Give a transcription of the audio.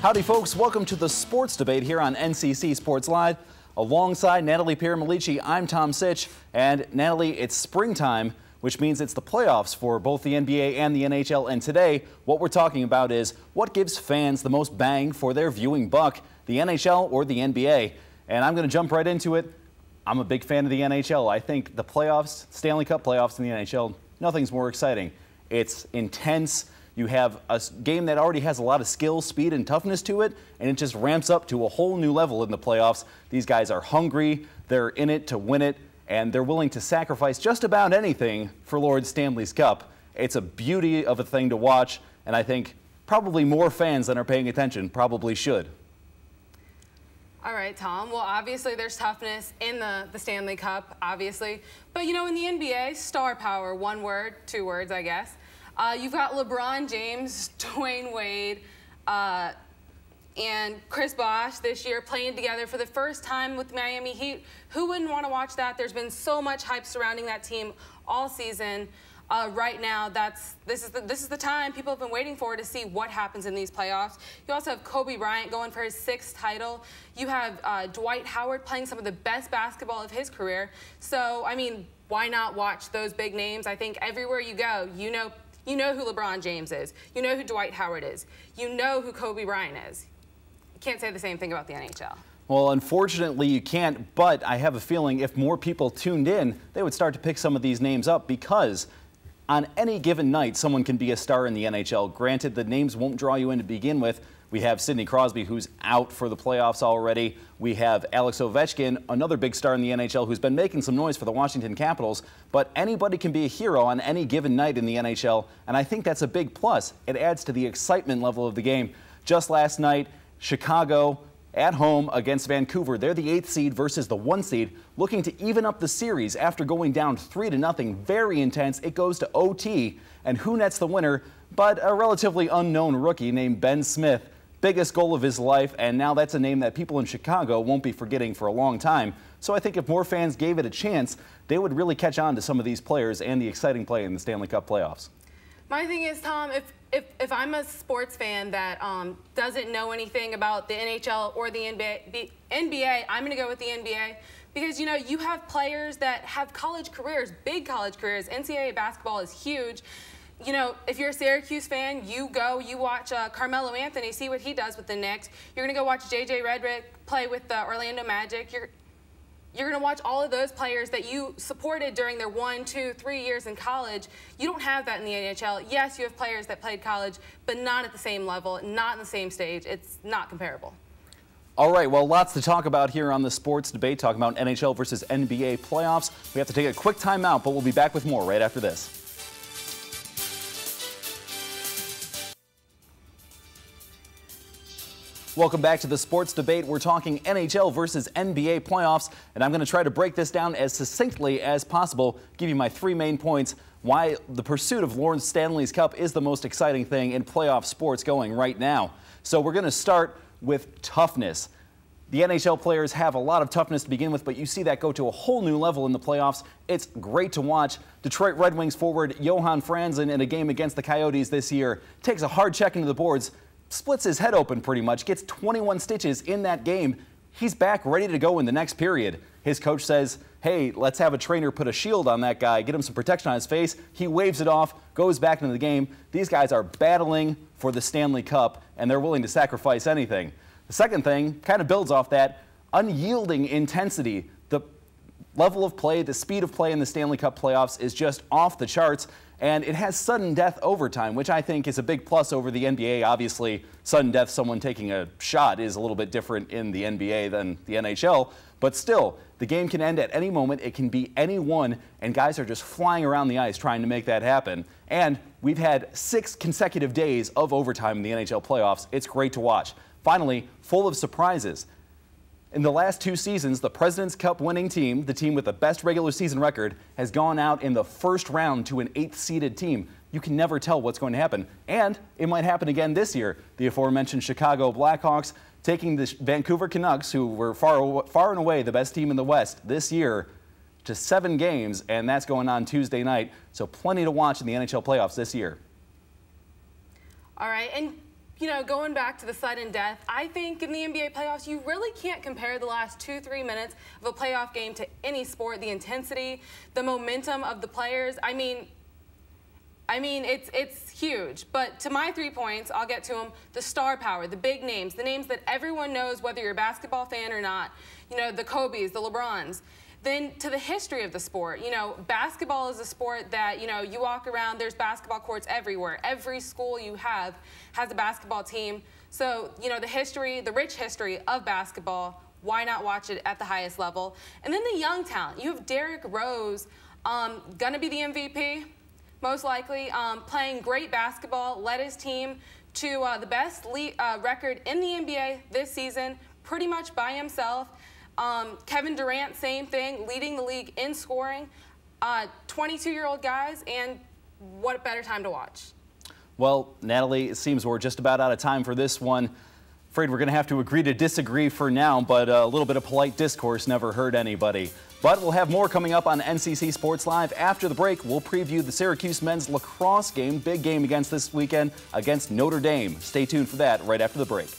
Howdy, folks. Welcome to the Sports Debate here on NCC Sports Live. Alongside Natalie Pierre-Malici, I'm Tom Sitch. And Natalie, it's springtime, which means it's the playoffs for both the NBA and the NHL. And today, what we're talking about is what gives fans the most bang for their viewing buck, the NHL or the NBA. And I'm going to jump right into it. I'm a big fan of the NHL. I think the playoffs, Stanley Cup playoffs in the NHL, nothing's more exciting. It's intense. You have a game that already has a lot of skill, speed, and toughness to it, and it just ramps up to a whole new level in the playoffs. These guys are hungry, they're in it to win it, and they're willing to sacrifice just about anything for Lord Stanley's Cup. It's a beauty of a thing to watch, and I think probably more fans than are paying attention probably should. All right, Tom. Well, obviously there's toughness in the Stanley Cup, obviously. But, you know, in the NBA, star power, one word, two words, I guess. You've got LeBron James, Dwayne Wade, and Chris Bosh this year playing together for the first time with Miami Heat. Who wouldn't want to watch that? There's been so much hype surrounding that team all season. Right now, this is the time people have been waiting for to see what happens in these playoffs. You also have Kobe Bryant going for his 6th title. You have Dwight Howard playing some of the best basketball of his career. So, I mean, why not watch those big names? I think everywhere you go, you know who LeBron James is. You know who Dwight Howard is. You know who Kobe Bryant is. You can't say the same thing about the NHL. Well, unfortunately, you can't, but I have a feeling if more people tuned in, they would start to pick some of these names up because on any given night, someone can be a star in the NHL. Granted, the names won't draw you in to begin with. We have Sidney Crosby, who's out for the playoffs already. We have Alex Ovechkin, another big star in the NHL, who's been making some noise for the Washington Capitals. But anybody can be a hero on any given night in the NHL, and I think that's a big plus. It adds to the excitement level of the game. Just last night, Chicago at home against Vancouver. They're the 8th seed versus the 1 seed, looking to even up the series after going down 3-0. Very intense. It goes to OT, and who nets the winner but a relatively unknown rookie named Ben Smith. Biggest goal of his life, and now that's a name that people in Chicago won't be forgetting for a long time. So I think if more fans gave it a chance, they would really catch on to some of these players and the exciting play in the Stanley Cup playoffs. My thing is, Tom, if I'm a sports fan that doesn't know anything about the NHL or the NBA, I'm going to go with the NBA because, you know, you have players that have college careers, big college careers. NCAA basketball is huge. You know, if you're a Syracuse fan, you watch Carmelo Anthony, see what he does with the Knicks. You're going to go watch J.J. Redick play with the Orlando Magic. You're going to watch all of those players that you supported during their 1, 2, 3 years in college. You don't have that in the NHL. Yes, you have players that played college, but not at the same level, not in the same stage. It's not comparable. All right, well, lots to talk about here on the Sports Debate, talking about NHL versus NBA playoffs. We have to take a quick timeout, but we'll be back with more right after this. Welcome back to the Sports Debate. We're talking NHL versus NBA playoffs, and I'm going to try to break this down as succinctly as possible, give you my 3 main points, why the pursuit of Lord Stanley's Cup is the most exciting thing in playoff sports going right now. So we're going to start with toughness. The NHL players have a lot of toughness to begin with, but you see that go to a whole new level in the playoffs. It's great to watch. Detroit Red Wings forward Johan Franzen in a game against the Coyotes this year takes a hard check into the boards, splits his head open pretty much, gets 21 stitches in that game. He's back ready to go in the next period. His coach says, hey, let's have a trainer put a shield on that guy, get him some protection on his face. He waves it off, goes back into the game. These guys are battling for the Stanley Cup, and they're willing to sacrifice anything. The second thing kind of builds off that, unyielding intensity. The level of play, the speed of play in the Stanley Cup playoffs is just off the charts. And it has sudden death overtime, which I think is a big plus over the NBA. Obviously, sudden death, someone taking a shot, is a little bit different in the NBA than the NHL. But still, the game can end at any moment. It can be anyone, and guys are just flying around the ice trying to make that happen. And we've had 6 consecutive days of overtime in the NHL playoffs. It's great to watch. Finally, full of surprises. In the last 2 seasons, the President's Cup winning team, the team with the best regular season record, has gone out in the first round to an 8th-seeded team. You can never tell what's going to happen. And it might happen again this year. The aforementioned Chicago Blackhawks taking the Vancouver Canucks, who were far and away the best team in the West this year, to 7 games, and that's going on Tuesday night. So plenty to watch in the NHL playoffs this year. All right, and going back to the sudden death, I think in the NBA playoffs, you really can't compare the last 2-3 minutes of a playoff game to any sport. The intensity, the momentum of the players. I mean, it's huge. But to my 3 points, I'll get to them. The star power, the big names, the names that everyone knows whether you're a basketball fan or not. The Kobes, the LeBrons. Then to the history of the sport, basketball is a sport that, you walk around, there's basketball courts everywhere. Every school you have has a basketball team. So, the history, the rich history of basketball, why not watch it at the highest level? And then the young talent. You have Derrick Rose, gonna be the MVP, most likely, playing great basketball, led his team to the best record in the NBA this season, pretty much by himself. Kevin Durant, same thing, leading the league in scoring. 22-year-old guys, and what better time to watch? Well, Natalie, it seems we're just about out of time for this one. Afraid we're going to have to agree to disagree for now, but a little bit of polite discourse never hurt anybody. But we'll have more coming up on NCC Sports Live. After the break, we'll preview the Syracuse men's lacrosse game, big game against this weekend against Notre Dame. Stay tuned for that right after the break.